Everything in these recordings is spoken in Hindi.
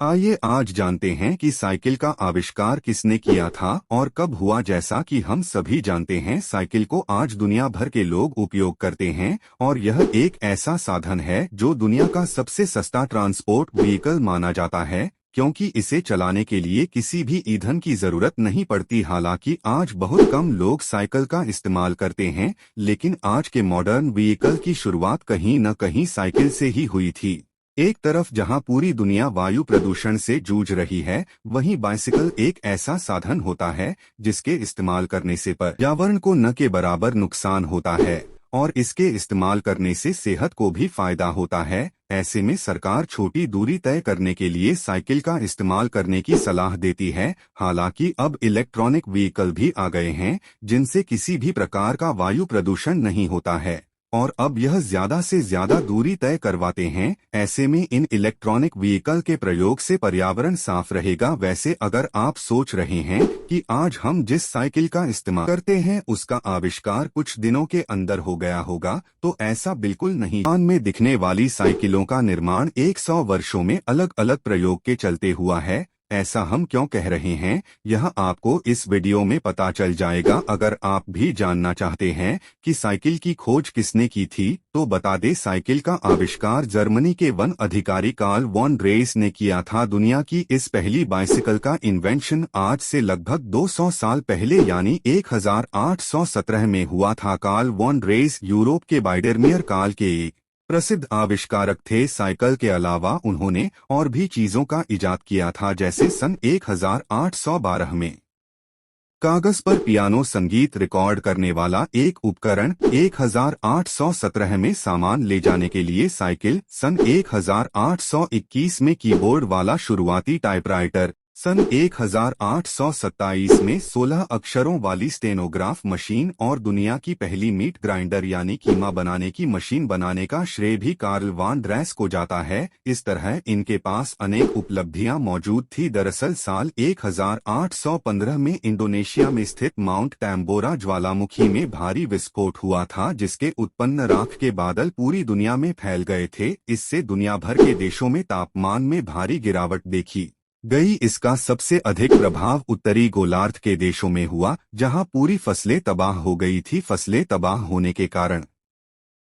आइए आज जानते हैं कि साइकिल का आविष्कार किसने किया था और कब हुआ। जैसा कि हम सभी जानते हैं, साइकिल को आज दुनिया भर के लोग उपयोग करते हैं और यह एक ऐसा साधन है जो दुनिया का सबसे सस्ता ट्रांसपोर्ट व्हीकल माना जाता है, क्योंकि इसे चलाने के लिए किसी भी ईंधन की जरूरत नहीं पड़ती। हालांकि आज बहुत कम लोग साइकिल का इस्तेमाल करते हैं, लेकिन आज के मॉडर्न व्हीकल की शुरुआत कहीं न कहीं साइकिल से ही हुई थी। एक तरफ जहां पूरी दुनिया वायु प्रदूषण से जूझ रही है, वहीं बाइसिकल एक ऐसा साधन होता है जिसके इस्तेमाल करने से पर्यावरण को न के बराबर नुकसान होता है और इसके इस्तेमाल करने से सेहत को भी फायदा होता है। ऐसे में सरकार छोटी दूरी तय करने के लिए साइकिल का इस्तेमाल करने की सलाह देती है। हालांकि अब इलेक्ट्रॉनिक व्हीकल भी आ गए हैं जिनसे किसी भी प्रकार का वायु प्रदूषण नहीं होता है और अब यह ज्यादा से ज्यादा दूरी तय करवाते हैं। ऐसे में इन इलेक्ट्रॉनिक व्हीकल के प्रयोग से पर्यावरण साफ रहेगा। वैसे अगर आप सोच रहे हैं कि आज हम जिस साइकिल का इस्तेमाल करते हैं उसका आविष्कार कुछ दिनों के अंदर हो गया होगा, तो ऐसा बिल्कुल नहीं। जापान में दिखने वाली साइकिलों का निर्माण 100 वर्षों में अलग अलग प्रयोग के चलते हुआ है। ऐसा हम क्यों कह रहे हैं, यह आपको इस वीडियो में पता चल जाएगा। अगर आप भी जानना चाहते हैं कि साइकिल की खोज किसने की थी, तो बता दें, साइकिल का आविष्कार जर्मनी के वन अधिकारी कार्ल वॉन ड्रेस ने किया था। दुनिया की इस पहली बाइसिकल का इन्वेंशन आज से लगभग 200 साल पहले यानी 1817 में हुआ था। कार्ल वॉन ड्रेस यूरोप के बाइडरमेयर काल के एक प्रसिद्ध आविष्कारक थे। साइकिल के अलावा उन्होंने और भी चीजों का इजाद किया था, जैसे सन 1812 में कागज पर पियानो संगीत रिकॉर्ड करने वाला एक उपकरण, 1817 में सामान ले जाने के लिए साइकिल, सन 1821 में कीबोर्ड वाला शुरुआती टाइपराइटर, सन 1827 में 16 अक्षरों वाली स्टेनोग्राफ मशीन और दुनिया की पहली मीट ग्राइंडर यानी कीमा बनाने की मशीन बनाने का श्रेय भी कार्ल वॉन ड्रेस को जाता है। इस तरह इनके पास अनेक उपलब्धियां मौजूद थी। दरअसल साल 1815 में इंडोनेशिया में स्थित माउंट टैम्बोरा ज्वालामुखी में भारी विस्फोट हुआ था, जिसके उत्पन्न राख के बादल पूरी दुनिया में फैल गए थे। इससे दुनिया भर के देशों में तापमान में भारी गिरावट देखी गई। इसका सबसे अधिक प्रभाव उत्तरी गोलार्ध के देशों में हुआ, जहां पूरी फसलें तबाह हो गई थी। फसलें तबाह होने के कारण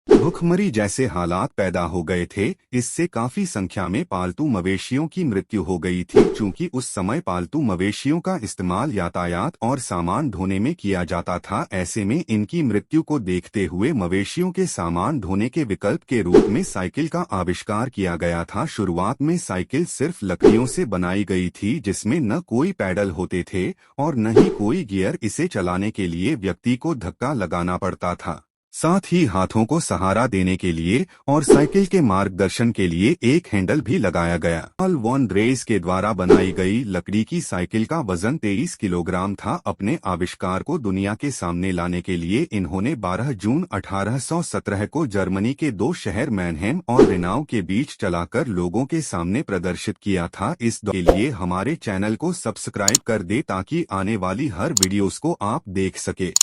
भूखमरी जैसे हालात पैदा हो गए थे। इससे काफी संख्या में पालतू मवेशियों की मृत्यु हो गई थी। चूंकि उस समय पालतू मवेशियों का इस्तेमाल यातायात और सामान ढोने में किया जाता था, ऐसे में इनकी मृत्यु को देखते हुए मवेशियों के सामान ढोने के विकल्प के रूप में साइकिल का आविष्कार किया गया था। शुरुआत में साइकिल सिर्फ लकड़ियों से बनाई गई थी, जिसमें न कोई पैडल होते थे और न ही कोई गियर। इसे चलाने के लिए व्यक्ति को धक्का लगाना पड़ता था, साथ ही हाथों को सहारा देने के लिए और साइकिल के मार्गदर्शन के लिए एक हैंडल भी लगाया गया। कार्ल वॉन ड्रेस के द्वारा बनाई गई लकड़ी की साइकिल का वजन 23 किलोग्राम था। अपने आविष्कार को दुनिया के सामने लाने के लिए इन्होंने 12 जून 1817 को जर्मनी के दो शहर मैनहेम और रेनाउ के बीच चलाकर लोगों के सामने प्रदर्शित किया था। इस के लिए हमारे चैनल को सब्सक्राइब कर दे ताकि आने वाली हर वीडियोस को आप देख सके।